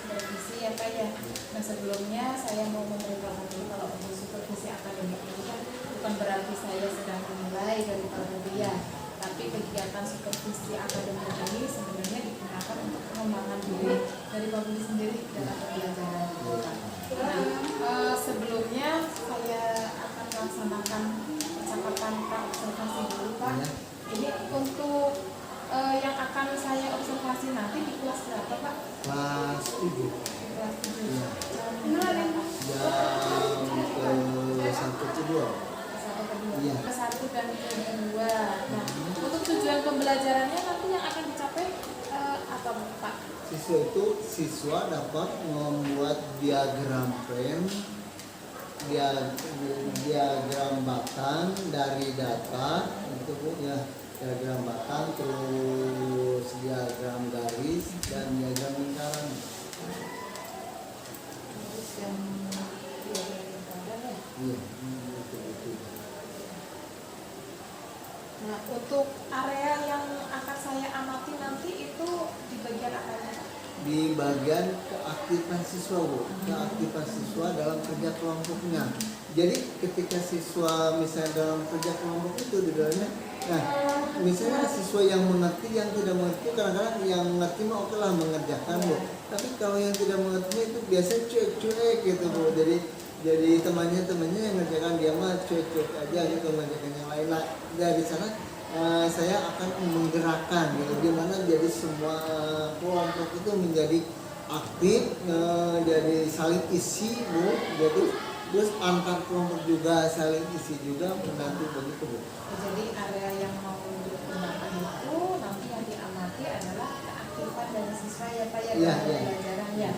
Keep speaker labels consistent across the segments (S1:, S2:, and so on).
S1: supervisi ya Pak ya. Nah sebelumnya saya mau memberitahukan dulu kalau untuk supervisi akademik ini kan bukan berarti saya sedang menilai dari para dia, tapi kegiatan supervisi akademik ini sebenarnya digunakan untuk pengembangan diri dari pembeli sendiri dalam pembelajaran. Nah sebelumnya saya akan melaksanakan percakapan observasi dulu Pak. Ini untuk yang akan saya observasi nanti di kelas berapa Pak?
S2: Kelas 7.
S1: Kelas 7.
S2: Iya. Jam ke 1 ke 2. Iya.
S1: Ke 1 dan ke 2. Nah, untuk tujuan pembelajarannya nanti yang akan dicapai apa Pak?
S2: Siswa dapat membuat diagram frame, diagram batang dari data itu Bu ya. Diagram batang, terus diagram garis dan diagram lingkaran.
S1: Terus yang diagram lingkaran ya?
S2: Iya.
S1: Nah, untuk area yang akan saya amati nanti itu di bagian apa ya?
S2: Di bagian keaktifan siswa Bu, keaktifan siswa dalam kerja kelompoknya. Jadi ketika siswa misalnya dalam kerja kelompok itu di dalamnya, nah misalnya siswa yang mengerti, yang tidak mengerti, kadang-kadang yang mengerti mah oke lah mengerjakan Bu. Tapi kalau yang tidak mengerti itu biasanya cuek-cuek gitu Bu. Jadi temannya yang mengerjakan, dia mah cuek-cuek aja gitu mengerjakan yang lain. Nah dari sana saya akan menggerakkan gitu, dimana jadi semua kelompok itu menjadi aktif, jadi saling isi Bu. Jadi terus antar kelompok juga saling isi juga menantu begitu Bu.
S1: Jadi area yang mau digunakan itu nanti yang diamati adalah keaktifan dari siswa ya Pak ya dalam pembelajaran ya.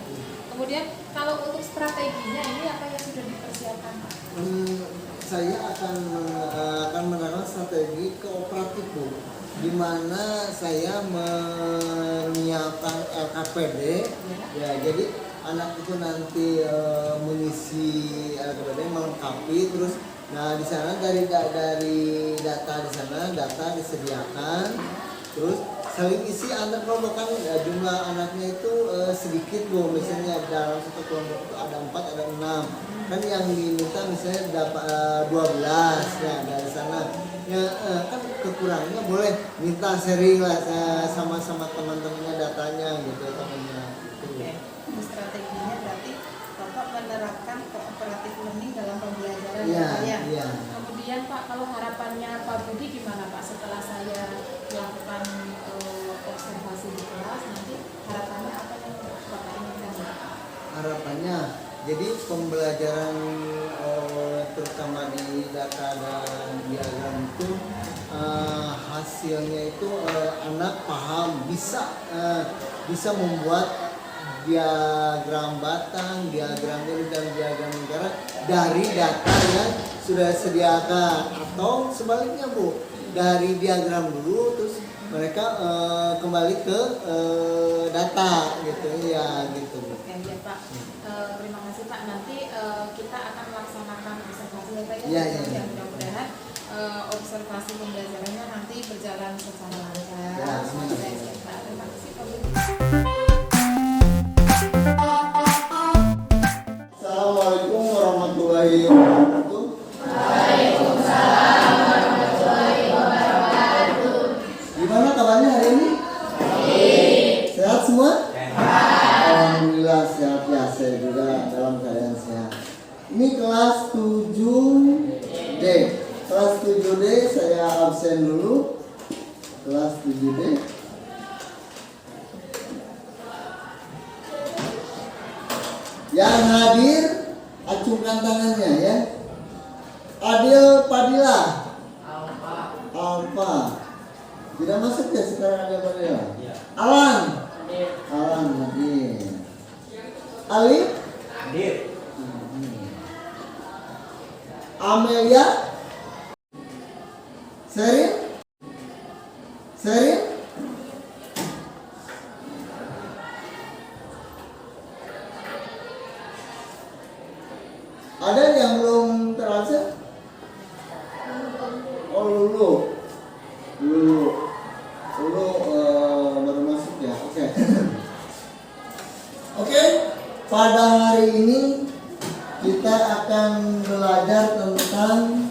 S1: Kemudian kalau untuk strateginya ini apa yang sudah dipersiapkan Pak?
S2: Saya akan menerapkan strategi kooperatif Bu, di mana saya menyiapkan LKPD ya. Jadi anak itu nanti mengisi LKPD, melengkapi, terus nah di sana dari data di sana data disediakan, terus saling isi antar kelompok kan jumlah anaknya itu sedikit Bu, misalnya dalam satu kelompok itu ada 4 ada 6 kan, yang diminta misalnya dapat 12 ya dari sana ya, kan kekurangannya boleh minta sharing lah sama teman-temannya datanya gitu temannya.
S1: Oke. Strateginya berarti Bapak menerapkan cooperative learning dalam pembelajaran ya.
S2: Iya.
S1: Kemudian Pak, kalau harapannya Pak Budi gimana Pak setelah saya melakukan observasi di kelas, nanti harapannya apa yang Bapak inginkan Pak?
S2: Harapannya jadi pembelajaran terutama di data dan diagram itu hasilnya itu anak paham, bisa membuat diagram batang, diagram garis dan diagram lingkaran dari data yang sudah disediakan, atau sebaliknya Bu, dari diagram dulu terus mereka kembali ke data gitu ya gitu Bu.
S1: Oke ya Pak, terima kasih Pak. Nanti kita akan melaksanakan observasi ya Pak
S2: ya.
S1: Mudah-mudahan observasi pembelajarannya nanti berjalan secara lancar.
S2: Ya,
S1: terima kasih Pak.
S2: Assalamualaikum warahmatullahi wabarakatuh.
S1: Waalaikumsalam warahmatullahi wabarakatuh.
S2: Gimana kabarnya hari ini? Sehat semua? Alhamdulillah sehat ya, saya juga dalam keadaan sehat. Ini kelas 7D. Kelas 7D saya absen dulu. Kelas 7D. Yang hadir acungkan tangannya ya. Adil Padilla. Alfa. Tidak masuk ya sekarang Adil Padilla. Alan. Alan hadir. Ali.
S3: Hadir.
S2: Amelia. Serin. Ada yang belum terabsen? Oh Lulu baru masuk ya. Oke. Oke, pada hari ini kita akan belajar tentang,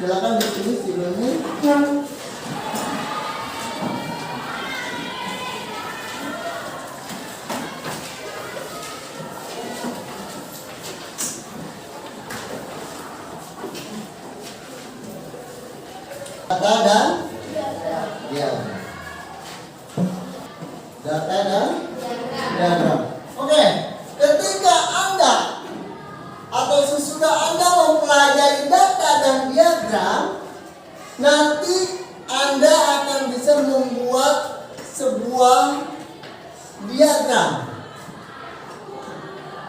S2: silakan ditulis judulnya. Data dan diagram. Data dan diagram. Oke, ketika Anda atau sesudah Anda mempelajari data dan diagram, nanti Anda akan bisa membuat sebuah diagram.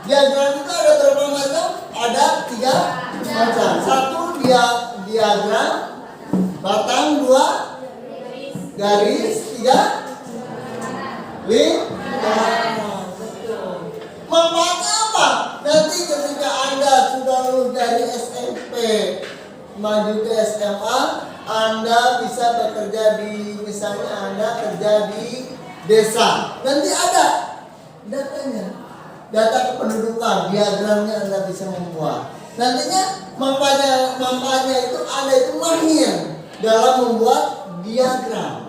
S2: Diagram itu ada berapa macam? Ada 3 macam. Satu diagram batang, 2 garis, 3 lingkaran. Manfaatnya apa? Nanti ketika Anda sudah lulus dari SMP maju ke SMA, Anda bisa bekerja di, misalnya Anda kerja di desa, nanti ada datanya, data kependudukan, diagramnya Anda bisa membuat. Nantinya manfaatnya itu Anda itu mahir dalam membuat diagram.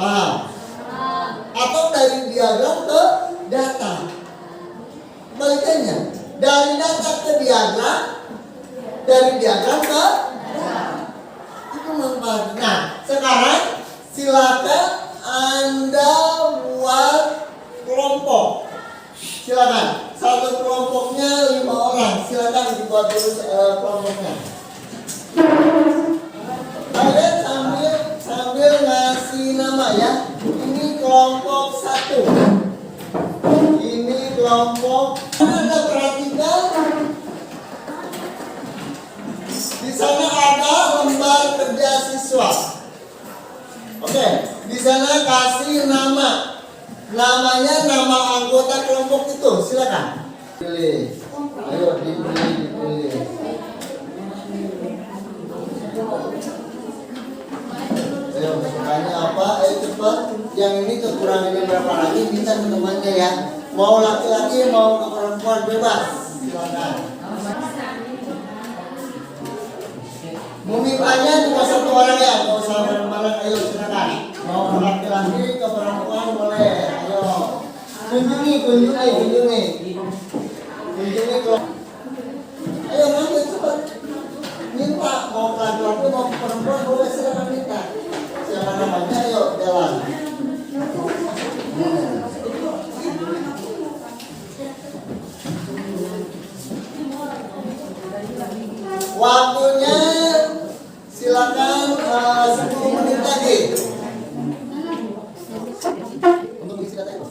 S2: Paham? Atau dari diagram ke data. Balikannya, dari data ke diagram, dari diagram ke data. Itu manfaatnya. Nah, sekarang silakan Anda buat kelompok. Silakan. Satu kelompoknya 5 orang. Silakan dibuat dulu kelompoknya. Kalian sambil ngasih nama ya. Ini kelompok 1. Ini kelompok. Anda perhatikan. Di sana ada lembar kerja siswa. Oke, di sana kasih nama. Namanya nama anggota kelompok itu. Silakan. Pilih. Ayo dipilih. Ayo sukanya apa? Ayo cepat. Yang ini kekurangannya berapa lagi? Minta teman-temannya ya. Mau laki-laki mau perempuan bebas. Silakan. Memipanya cuma 1 orang ya. Mau usah bareng-bareng. Ayo silakan. Mau laki-laki ke perempuan boleh. Ayo. Kunjungi kelompok. Ayo ambil cepat. Minta mau laki-laki mau perempuan boleh, silakan minta. Siapa namanya? Ayo jalan. Waktunya silakan 10 menit lagi. Untuk isi data itu.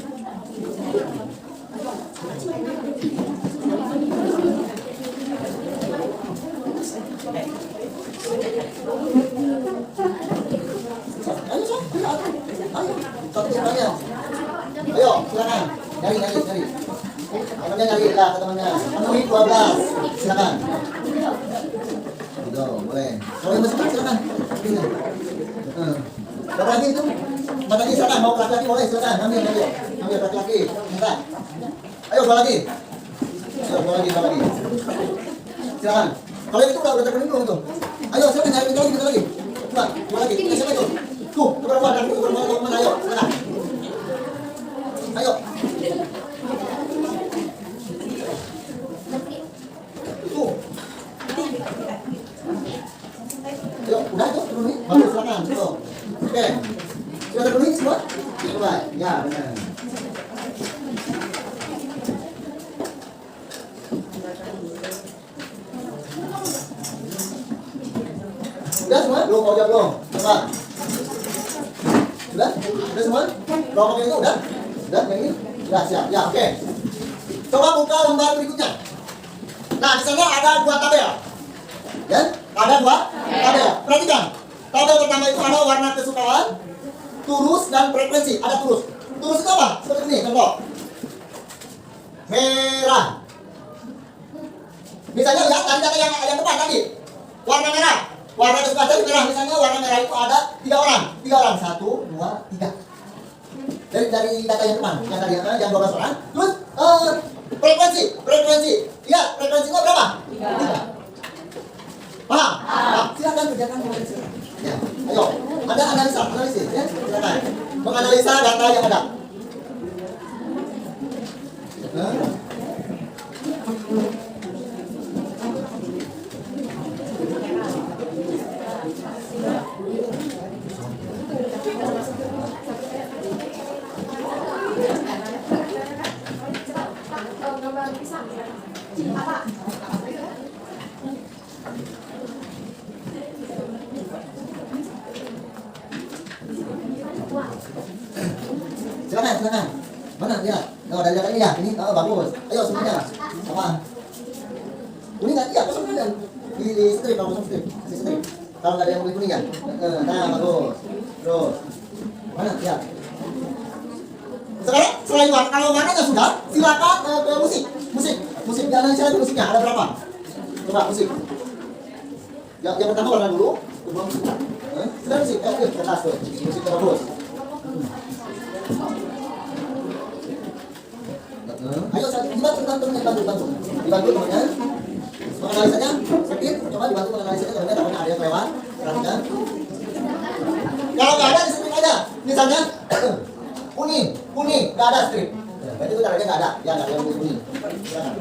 S2: Ayo, silakan. Nyari. Temannya nyari lah ke temannya. Penuhi 12. Silakan. Gitu, boleh. Kalau yang masih silakan. Berapa lagi itu? Berapa lagi silakan. Mau laki-laki boleh silakan. Ambil laki-laki. Minta. Ayo dua lagi. Silakan. Kalau itu udah terpenuhi belum itu? Ayo silakan nyari minta lagi. Dua lagi. Siapa itu? Tuh, berapa? Ayo, silakan. Ayo. Tuh. Ayo, udah itu terpenuhi. Bagus, silakan. Tuh. Oke. Sudah terpenuhi semua? Coba. Ya, benar. Sudah semua? Belum, mau jawab belum? Coba. Sudah semua? Kelompok itu udah? Udah, yang ini? Sudah, siap. Ya, oke. Coba buka lembar berikutnya. Nah, di sana ada 2 tabel. Ya? Ada 2 tabel. Perhatikan. Tabel pertama itu ada warna kesukaan, turus dan frekuensi. Ada turus. Turus itu apa? Seperti ini, contoh. Merah. Misalnya lihat tadi data yang depan tadi. Warna merah. Warna kesukaan tadi merah. Misalnya warna merah itu ada 3 orang. 1, 2, 3. dari data yang depan, yang tadi yang 12 orang. Terus frekuensi. Iya, frekuensinya berapa? 3. Paham? Nah, silakan kerjakan. Ya, ayo. Anda analisis ya. Silakan. Menganalisa data yang ada. Silakan. Mana ya? Oh, dari data ini ya. Ini bagus. Ayo semuanya. Apa? Kuning nggak? Iya, kosong kan? Di strip, kalau kosong strip. Kasih strip. Kalau nggak ada yang kuning ya? Nah, bagus. Terus. Mana? Ya. Sekarang selain warna, kalau warnanya sudah, silakan ke musik. Jangan saya musiknya ada berapa? Coba musik. Yang pertama warna dulu, kedua musik. Sudah musik, ke atas tuh. Musiknya bagus. Ayo dibantu temannya. Menganalisanya sedikit, coba dibantu menganalisanya temannya, takutnya ada yang lewat. Perhatikan. Kalau nggak ada di aja. Misalnya kuning, nggak ada strip. Berarti itu tandanya nggak ada. Ya nggak ada yang kuning. Silakan.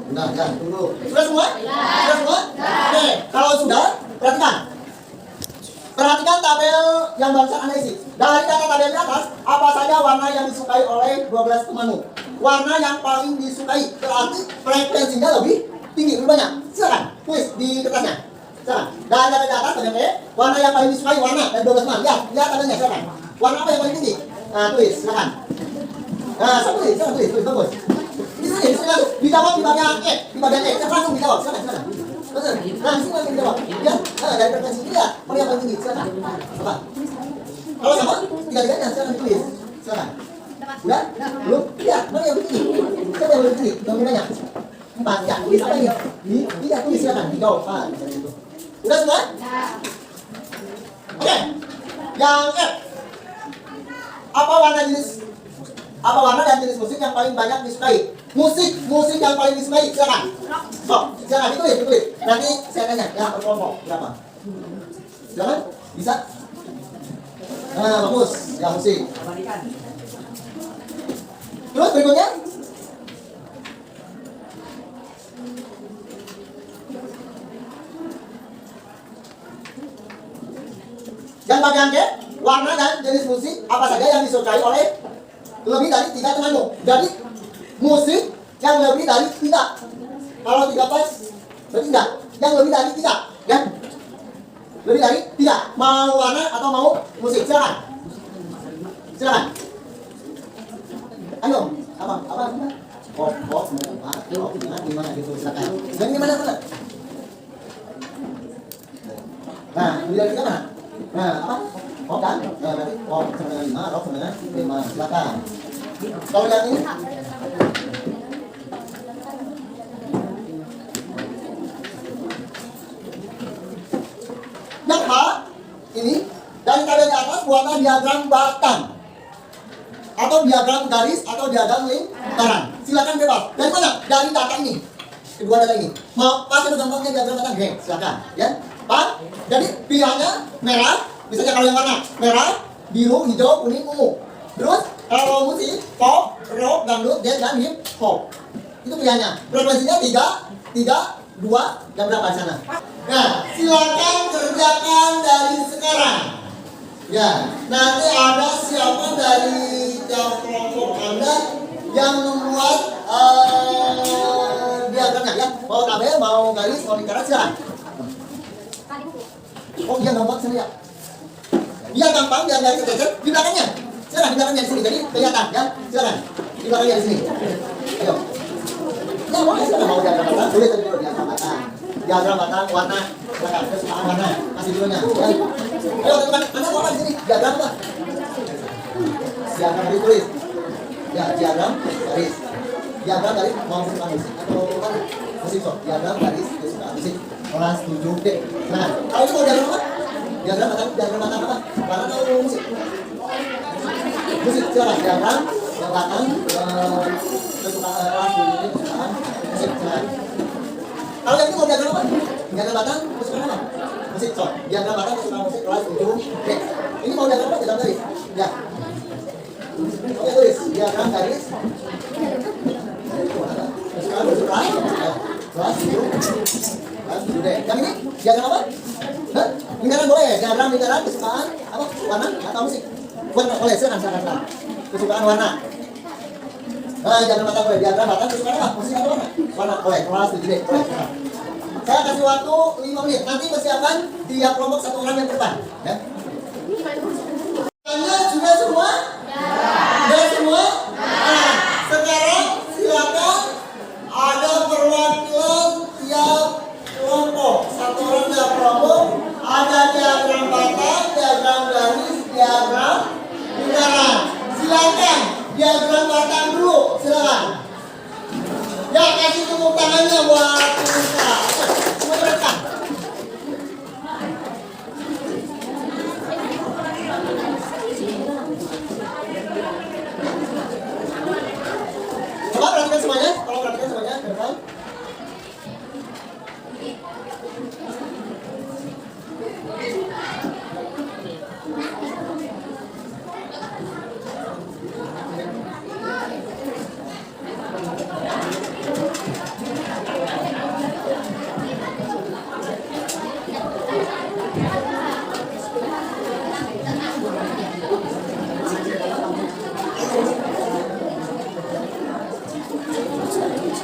S2: Nah, ya, tunggu. Sudah semua? Sudah semua? Oke, kalau sudah, perhatikan tabel yang barusan Anda isi. Dari data tabel di atas, apa saja warna yang disukai oleh 12 temanmu? Warna yang paling disukai, berarti frekuensinya lebih tinggi, lebih banyak. Silakan, tulis di kertasnya. Silakan. Dari data di atas, warna yang paling disukai, warna dari 12 teman. Lihat tabelnya, silakan. Warna apa yang paling tinggi? Nah, tulis, silakan. Nah, tulis, bagus. Di sini langsung dijawab di bagian E, langsung dijawab, silakan. Langsung dijawab. Ya, dari frekuensi ini ya, mana yang paling tinggi? Silakan. Apa? Kalau sama, tiga-tiganya silakan tulis. Silakan. Udah? Belum? Ya, mana yang paling tinggi? Siapa yang paling tinggi? Yang banyak. 4 ya. Tulis apa ini? Ini tulis silakan dijawab. Udah semua? Oke. Yang F. Apa warna dan jenis musik yang paling banyak disukai? Musik yang paling disukai, silakan. Silakan ditulis. Nanti saya tanya, ya berkelompok berapa? Silakan, bisa? Nah, bagus, ya musik. Terus berikutnya? Yang bagian ke, warna dan jenis musik apa saja yang disukai oleh lebih dari 3 temanmu. Jadi musik yang lebih dari 3. Kalau 3 pas, berarti enggak. Yang lebih dari 3, ya? Lebih dari 3. Mau warna atau mau musik? Silakan. Ayo, apa? Gimana gitu? Silakan. Dan gimana? Nah, lebih dari 3 mana? Nah, apa? Kan? Nah, berarti sama dengan 5, sama dengan 5. Silakan. Kalau yang ini? Yang A, ini dari tabel di atas buatlah diagram batang atau diagram garis atau diagram lingkaran. Silakan bebas. Dari mana? Dari data ini. Kedua data ini. Mau pasti gampangnya diagram batang, silakan. Ya, Pak. Jadi pilihannya merah. Misalnya kalau yang warna merah, biru, hijau, kuning, ungu. Terus kalau musik, pop, rock, dangdut, jazz, dan hip hop. Itu pilihannya. Frekuensinya 3, 2, dan berapa di sana? Nah, silakan kerjakan dari sekarang. Ya, nanti ada siapa dari kelompok Anda yang membuat diagramnya, ya. Mau tabel, mau garis, mau lingkaran, silakan. Oh, iya gampang sini ya. Dia gampang, dia nggak kecil di belakangnya. Silakan di belakangnya di sini, jadi kelihatan ya. Silakan di belakangnya di sini. Ayo. Ya boleh, silakan mau diagram batang, boleh dulu diagram batang. diagram batang warna. Silakan, kesukaan warna. Kasih dulunya. Ayo teman-teman, Anda mau apa di sini? Diagram apa? Diagram dari tulis. Ya, diagram garis. Diagram dari mau kesukaan musik atau apa? Musik sok. Diagram garis kesukaan musik. Kelas 7D. Nah, kalau itu mau diagram apa? Diagram batang apa? Warna atau musik? Musik, silakan. Diagram yang batang kesukaan kelas 7D kesukaan musik. Silakan. Kalau yang ini mau diagram apa? Diagram batang kesukaan apa? Musik sok. Diagram batang kesukaan musik kelas 7D. Ini mau diagram apa? Diagram garis. Ya. Oke, tulis diagram garis. Kesukaan kelas 7D. Yang ini diagram apa? Hah? Lingkaran boleh. Diagram kesukaan apa? Warna atau musik? Warna boleh. Silakan. Kesukaan warna. Diagram batang boleh. Diagram batang kesukaan apa? Musik atau warna? Warna boleh. Kelas 7D. Boleh. Saya kasih waktu 5 menit. Nanti persiapan tiap kelompok satu orang yang ke depan. Ya. Sudah semua? Sudah semua? Nah, sekarang silakan ada perwakilan tiap kelompok. Satu orang tiap kelompok. Ada diagram batang, diagram garis, diagram lingkaran. Silakan diagram batang dulu. Silakan. Ya, kasih tepuk tangannya buat kita. Semua direkam. Coba perhatikan semuanya. Kalau perhatikan semuanya, direkam.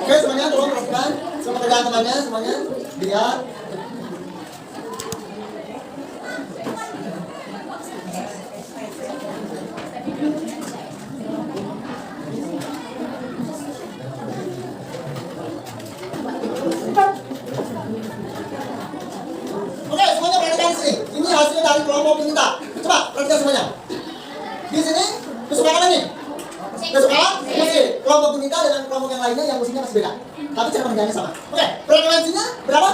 S2: Oke, semuanya tolong perhatikan. Sama pegang temannya, semuanya dilihat. Oke, semuanya perhatikan di sini. Ini hasil dari kelompok penyita. Coba perhatikan semuanya. Di sini kesukaan apa nih? Kesukaan musik. Kelompok penyita dengan kelompok yang lainnya yang musiknya masih beda. Tapi cara pengerjaannya sama. Oke, frekuensinya berapa?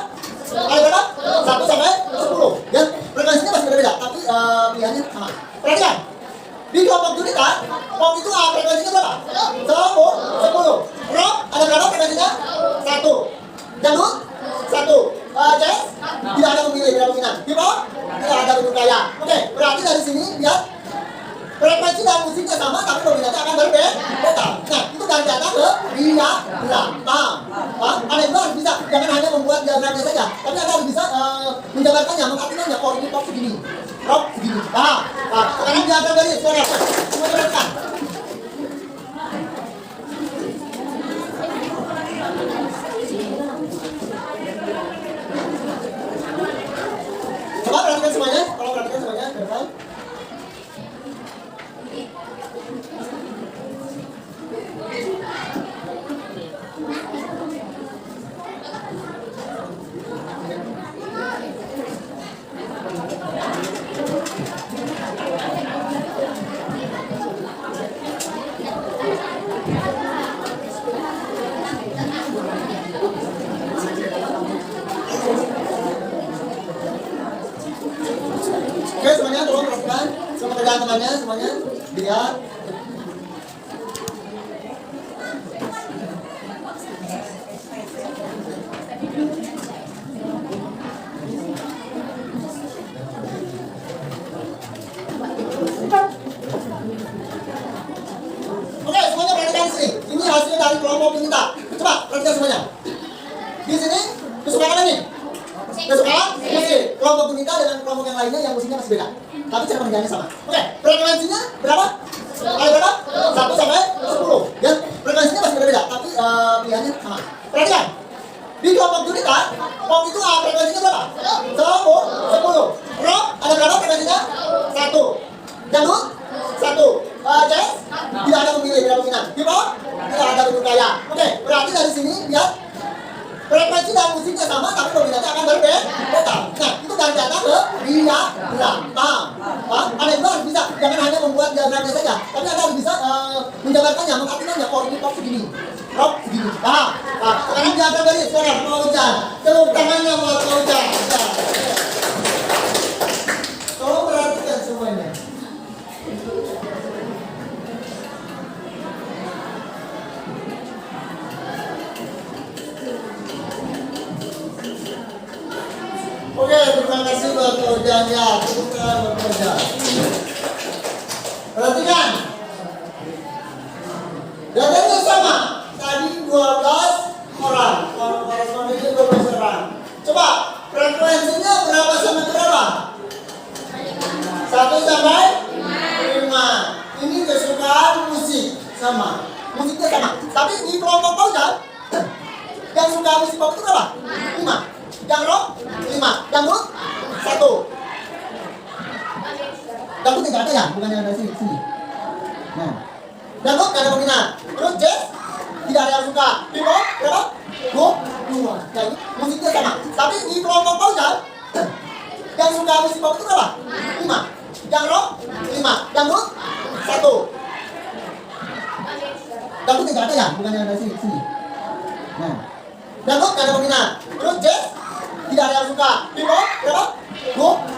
S2: Ada berapa? 1 sampai 10. Ya, frekuensinya masih beda-beda, tapi pilihannya sama. Perhatikan. Di kelompok penyita, pop itu frekuensinya berapa? 10. Rock ada berapa frekuensinya? 1. Dangdut? 1. Jazz? Tidak ada memilih, tidak dominan. Hip hop? Tidak ada bentuk gaya. Oke, berarti dari sini lihat frekuensi dan musiknya sama, tapi dominannya akan berbeda. Nah, itu dari data ke diagram. Paham? Anda juga harus bisa, jangan hanya membuat diagramnya saja, tapi Anda harus bisa menjabarkannya, mengartikannya. Oh, ini pop segini, rock segini. Paham? Sekarang diagram dari sekarang. Semua perhatikan. Coba perhatikan semuanya. Kalau perhatikan semuanya, perhatikan. Oke, semuanya tolong perhatikan. Sama pegang temannya, semuanya dilihat. Oke, semuanya perhatikan di sini. Ini hasil dari kelompok penyita. Coba perhatikan semuanya. Di sini kesukaan apa nih? Kesukaan musik. Kelompok penyita dengan kelompok yang lainnya yang musiknya masih beda, tapi cara pengerjaannya sama. Oke, frekuensinya berapa? Ada berapa? 1 sampai 10. Ya, frekuensinya masih berbeda, tapi pilihannya sama. Perhatikan. Di kelompok penyita, pop itu frekuensinya berapa? 10. Rock ada berapa frekuensinya? 1. Dangdut? 1. Jazz? Tidak ada memilih, tidak dominan. Hip hop? Tidak ada bentuk gaya. Oke, berarti dari sini lihat Frekuensi dan musiknya sama, tapi dominannya akan berbeda. Nah, itu dari data ke diagram. Paham? Anda juga harus bisa, jangan hanya membuat diagramnya saja, tapi Anda harus bisa menjabarkannya, mengartikannya. Oh, ini pop segini, rock segini. Paham? Nah, sekarang diagram dari sekarang Pak Ujan. Tepuk tangannya buat Pak Ujan. Tolong perhatikan semuanya. Oke, terima kasih buat Pak Ujan ya. Tepuk tangan buat Pak Ujan. Perhatikan. Datanya sama. Tadi 12 orang. Korespondennya 12 orang. Coba frekuensinya berapa sampai berapa? 1 sampai 5. Ini kesukaan musik sama. Musiknya sama. Tapi di kelompok Pak Ujan yang suka musik pop itu berapa? 5. Yang rock 5. Yang rock 1. Dangdut tidak ada ya? Bukan yang ada sini. Nah, dangdut tidak ada peminat. Terus jazz tidak ada yang suka. Hip hop berapa? 2. Jadi musiknya sama. Tapi di kelompok Pak Ujan yang suka musik pop itu berapa? 5. Yang rock 5. Yang rock 1. Dangdut tidak ada ya? Bukan yang ada sini. Nah, dangdut tidak ada peminat. Terus jazz tidak ada yang suka. Hip hop berapa? 2.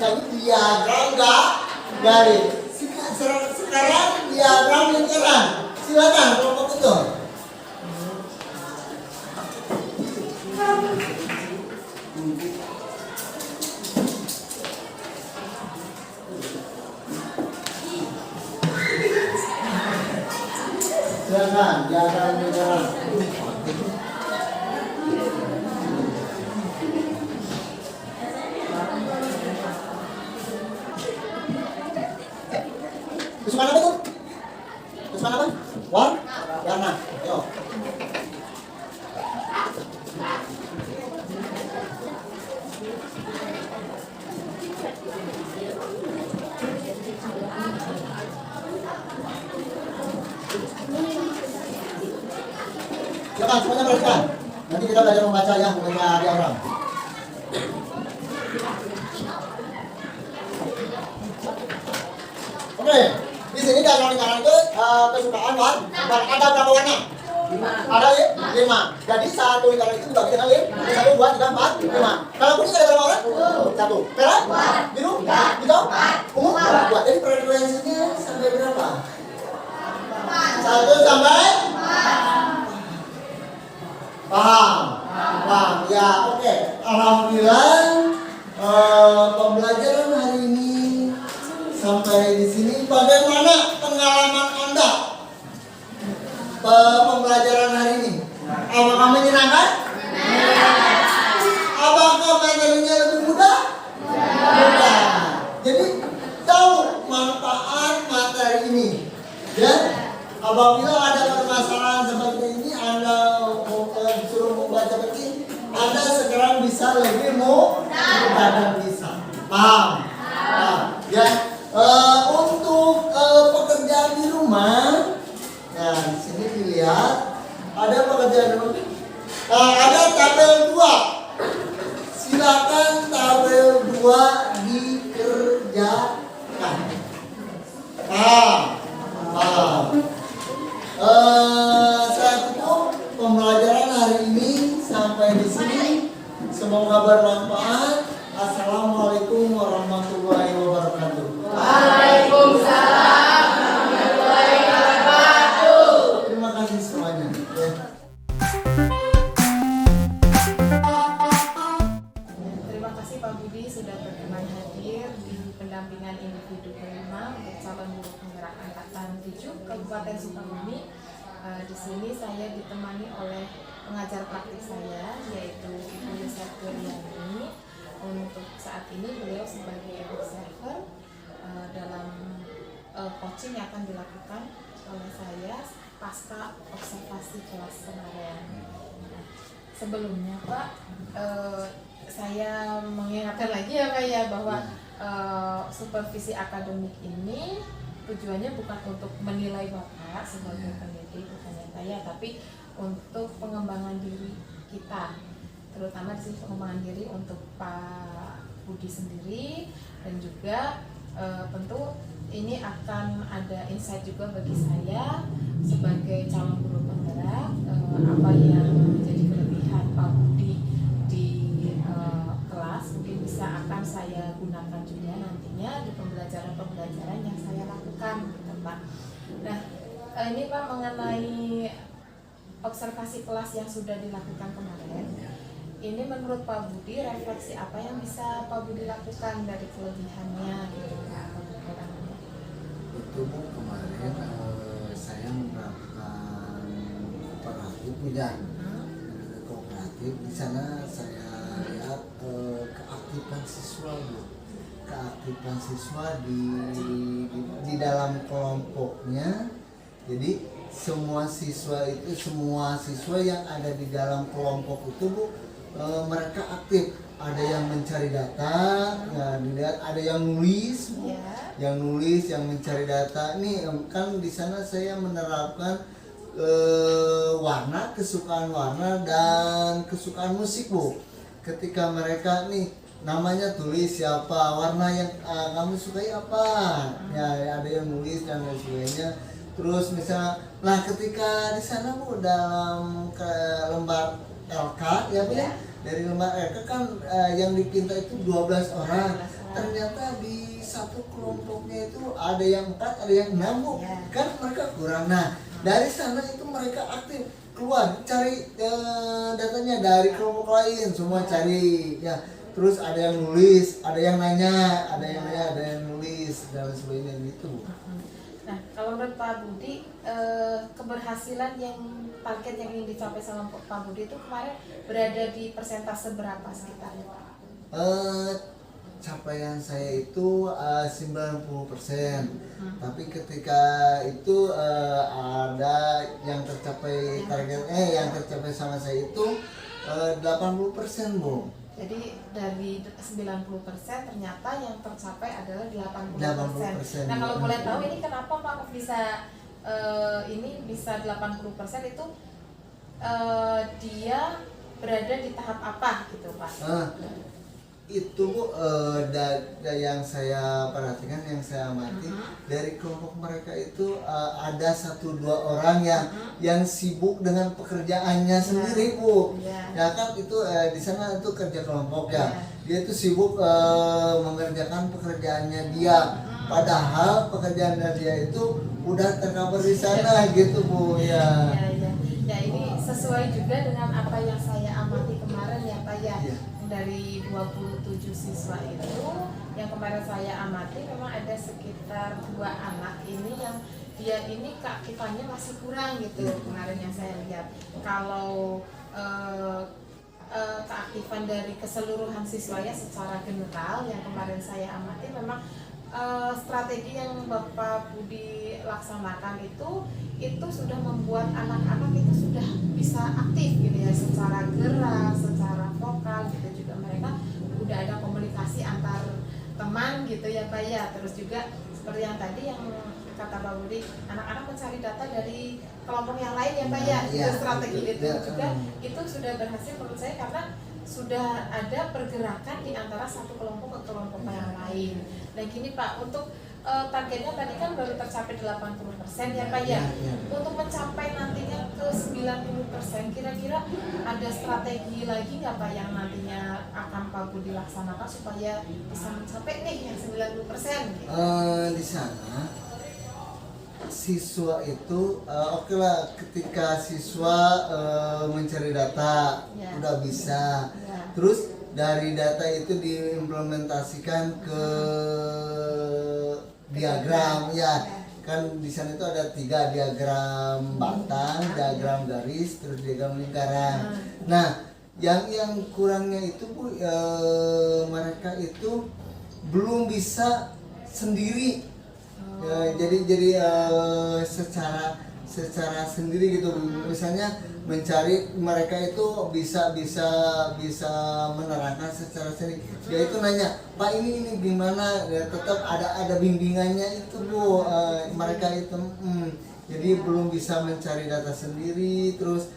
S2: Jadi diagram garis. Sekarang diagram lingkaran. Silakan kelompok itu. Silakan diagram lingkaran. Kesukaan apa itu? Kesukaan apa? Warna. Ayo. Silakan semuanya perhatikan. Nanti kita belajar membaca ya, membaca diagram. Oke, di sini diagram lingkaran itu kesukaan warna. Ada berapa warna? 5. Ada 5. Jadi satu lingkaran itu dibagi dengan 5. 1, 2, 3, 4, 5. Kalau kuning ada berapa warna? 1. Merah? Biru? Hijau? Ungu? 2. Jadi frekuensinya sampai berapa? 1 sampai? Paham? Ya, oke. Alhamdulillah pembelajaran hari ini sampai di sini. Bagaimana pengalaman Anda pembelajaran hari ini? Apakah menyenangkan? Apakah materinya lebih mudah? Mudah. Jadi tahu manfaat materi ini. Ya, apabila ada permasalahan seperti ini, Anda disuruh membaca begini, Anda sekarang bisa lebih mudah dan bisa. Paham? Ya. Untuk pekerjaan di rumah, nah di sini dilihat ada pekerjaan di rumah, ada tabel 2. Silakan tabel 2 dikerjakan. Saya tutup pembelajaran hari ini sampai di sini. Semoga bermanfaat. Assalamualaikum warahmatullahi wabarakatuh.
S1: Waalaikumsalam warahmatullahi wabarakatuh.
S2: Terima kasih semuanya. Ya.
S1: Terima kasih Pak Budi sudah berkenan hadir di pendampingan individu kelima untuk calon guru penggerak angkatan 7 Kabupaten Sukabumi. Di sini saya ditemani oleh pengajar praktik saya, yaitu Ibu Septriani. Untuk saat ini beliau sebagai observer dalam coaching yang akan dilakukan oleh saya pasca observasi kelas kemarin. Sebelumnya Pak, saya mengingatkan lagi ya Pak ya bahwa supervisi akademik ini tujuannya bukan untuk menilai Bapak sebagai pendidik, bukannya saya, tapi untuk pengembangan diri kita, terutama di sini pengembangan diri untuk Pak Budi sendiri, dan juga tentu ini akan ada insight juga bagi saya sebagai calon guru penggerak, apa yang menjadi kelebihan Pak Budi di kelas mungkin bisa akan saya gunakan juga nantinya di pembelajaran yang saya lakukan, gitu, Pak. Nah, ini Pak mengenai observasi kelas yang sudah dilakukan kemarin. Ini menurut Pak Budi refleksi apa yang bisa Pak Budi lakukan dari kelebihannya, gitu, Pak, atau kekurangannya?
S2: Itu Bu, kemarin saya menerapkan kooperatif kooperatif. Di sana saya lihat keaktifan siswa Bu, keaktifan siswa di dalam kelompoknya. Jadi semua siswa yang ada di dalam kelompok itu Bu, mereka aktif. Ada yang mencari data, ya dilihat, ada yang nulis, yang mencari data. Nih kan di sana saya menerapkan kesukaan warna dan kesukaan musik Bu. Ketika mereka nih namanya tulis siapa, warna yang kamu sukai apa, ya ada yang nulis dan lain sebagainya. Terus misalnya, nah ketika di sana Bu dalam lembar LK ya Bu ya, dari lembar LK kan yang dipinta itu 12 orang. Ternyata di satu kelompoknya itu ada yang 4, ada yang 6 Bu. Kan mereka kurang. Nah, dari sana itu mereka aktif keluar cari datanya dari kelompok lain, semua cari ya. Terus ada yang nulis, ada yang nanya, ada yang nulis dan sebagainya gitu.
S1: Nah, kalau menurut Pak Budi, keberhasilan target yang ingin dicapai sama Pak Budi itu kemarin berada di persentase berapa sekitarnya, Pak?
S2: Capaian saya itu 90%. Tapi ketika itu ada yang tercapai yang tercapai sama saya itu 80% Bu.
S1: Jadi dari 90% ternyata yang tercapai adalah 80%. Nah, kalau boleh tahu ini kenapa Pak bisa ini bisa 80% itu dia berada di tahap apa gitu Pak?
S2: Itu yang saya perhatikan, yang saya amati dari kelompok mereka itu ada 1-2 orang yang sibuk dengan pekerjaannya sendiri Bu. Ya kan itu di sana itu kerja kelompok ya. Dia itu sibuk mengerjakan pekerjaannya dia. Padahal pekerjaannya dia itu udah tercover di sana gitu Bu ya.
S1: Ya ini sesuai juga dengan apa yang saya amati kemarin ya Pak ya. Dari 27 siswa itu yang kemarin saya amati memang ada sekitar 2 anak ini yang dia ini keaktifannya masih kurang gitu kemarin yang saya lihat. Kalau keaktifan dari keseluruhan siswanya secara general yang kemarin saya amati memang strategi yang Bapak Budi laksanakan itu sudah membuat anak-anak itu sudah bisa aktif gitu ya, secara gerak, secara vokal gitu, juga mereka udah ada komunikasi antar teman gitu ya Pak ya. Terus juga seperti yang tadi yang kata Pak Budi, anak-anak mencari data dari kelompok yang lain ya Pak ya. Itu strategi itu juga itu sudah berhasil menurut saya karena sudah ada pergerakan di antara satu kelompok ke kelompok yang lain. Nah gini Pak, untuk targetnya tadi kan baru tercapai 80% ya Pak ya. Untuk mencapai nantinya ke 90%, kira-kira ada strategi lagi nggak Pak yang nantinya akan Pak Budi laksanakan supaya bisa mencapai nih yang 90% gitu?
S2: Di sana siswa itu oke lah, ketika siswa mencari data udah bisa, terus dari data itu diimplementasikan ke diagram ya kan. Di sana itu ada 3 diagram batang, diagram garis, terus diagram lingkaran. Nah yang kurangnya itu Bu, mereka itu belum bisa sendiri. Jadi secara sendiri gitu. Misalnya mencari, mereka itu bisa menerangkan secara sendiri. Dia itu nanya, Pak ini gimana? Ya, tetap ada bimbingannya itu Bu. Mereka itu jadi belum bisa mencari data sendiri. Terus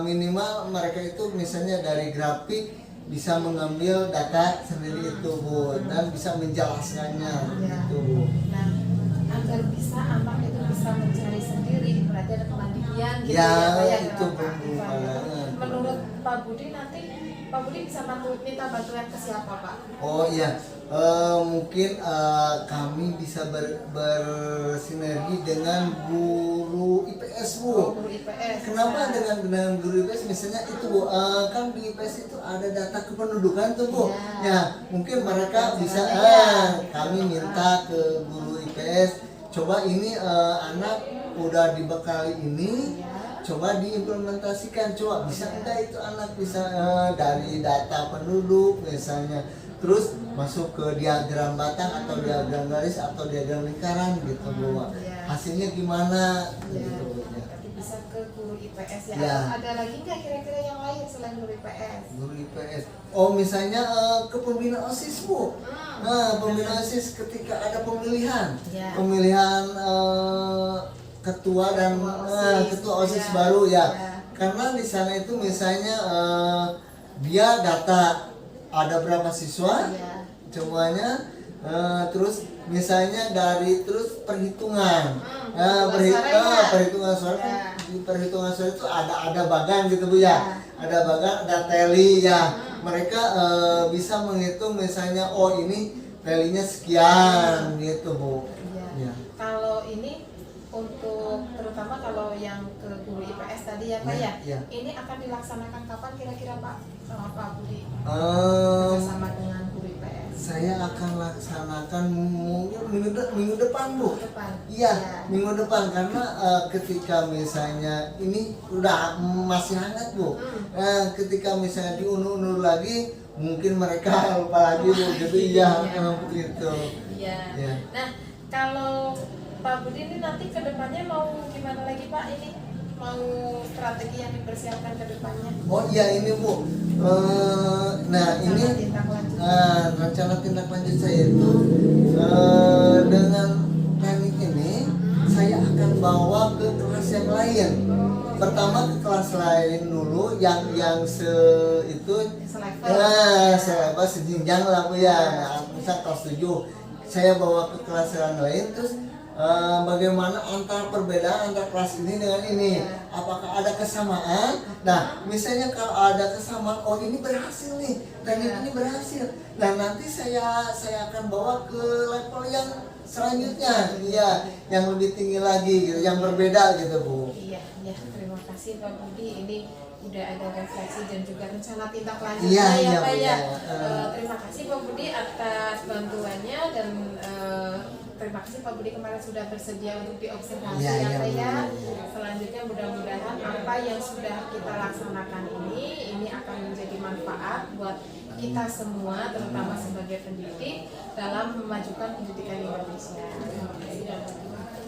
S2: minimal mereka itu misalnya dari grafik bisa mengambil data sendiri itu Bu, dan bisa menjelaskannya gitu Bu.
S1: Nah, agar bisa anak itu bisa mencari sendiri, berarti ada kemandirian gitu
S2: Ya,
S1: Pak, ya,
S2: itu
S1: dalam keaktifan.
S2: Bu.
S1: Menurut Pak Budi nanti Pak Budi bisa minta bantuan ke siapa Pak?
S2: Oh iya, mungkin kami bisa bersinergi dengan guru IPS Bu.
S1: Oh, guru IPS.
S2: Kenapa dengan guru IPS? Misalnya itu Bu, kan di IPS itu ada data kependudukan tuh Bu.
S1: Ya.
S2: Ya, mungkin mereka bisa, kami minta ke guru IPS, coba ini anak udah dibekali ini, coba diimplementasikan, coba bisa enggak itu anak bisa dari data penduduk misalnya, terus masuk ke diagram batang atau diagram garis atau diagram lingkaran gitu Bu. Hasilnya gimana gitu Bu.
S1: Tapi bisa ke guru IPS ya.
S2: Ya.
S1: Atau ada lagi nggak kira-kira yang lain selain guru IPS?
S2: Guru IPS. Oh misalnya ke pembina OSIS Bu. Nah, pembina OSIS ketika ada pemilihan,
S1: Ya.
S2: pemilihan ketua dan ketua OSIS baru ya. Karena di sana itu misalnya dia data ada berapa siswa,
S1: Ya.
S2: semuanya, terus misalnya dari terus perhitungan, perhitungan suara,
S1: Ya.
S2: di perhitungan suara itu ada bagan gitu Bu ya, ada bagan, ada tally ya. Mereka bisa menghitung misalnya, oh ini tally-nya sekian gitu Bu.
S1: Ya. Kalau ini untuk terutama kalau yang ke guru IPS tadi ya Pak ya,
S2: Ya.
S1: ini akan dilaksanakan kapan kira-kira Pak sama Pak Budi
S2: Em,
S1: bersama dengan guru IPS?
S2: saya akan laksanakan mungkin minggu depan Bu.
S1: Depan.
S2: Iya, minggu depan karena ketika misalnya ini udah masih hangat Bu. Ketika misalnya diundur-undur lagi, mungkin mereka lupa lagi Bu. Jadi ya begitu.
S1: Iya.
S2: Ya.
S1: Nah, kalau Pak Budi ini nanti ke depannya mau gimana lagi Pak ini? Mau strategi yang dipersiapkan ke depannya?
S2: Oh iya ini Bu. Nah ini
S1: Tindak lanjut.
S2: rencana tindak lanjut saya itu dengan teknik ini saya akan bawa ke kelas yang lain. Pertama ke kelas lain dulu yang itu selevel sejinjang lah Bu ya. Nah, misal kelas 7 saya bawa ke kelas yang lain, terus bagaimana antara perbedaan antara kelas ini dengan ini, apakah ada kesamaan? Nah misalnya kalau ada kesamaan, oh ini berhasil nih, teknik ini berhasil, nah nanti saya akan bawa ke level yang selanjutnya, ya yang lebih tinggi lagi gitu, yang berbeda gitu Bu.
S1: Iya, ya, terima kasih Pak Budi. Ini udah ada refleksi dan juga rencana tindak lanjut
S2: Iya,
S1: ya
S2: iya,
S1: Pak ya.
S2: iya.
S1: Terima kasih Pak Budi atas bantuannya dan terima kasih Pak Budi kemarin sudah bersedia untuk diobservasi
S2: Iya,
S1: ya
S2: iya,
S1: Pak ya.
S2: Bu.
S1: Selanjutnya mudah-mudahan apa yang sudah kita laksanakan ini akan menjadi manfaat buat kita semua, terutama sebagai pendidik dalam memajukan pendidikan Indonesia. Terima kasih.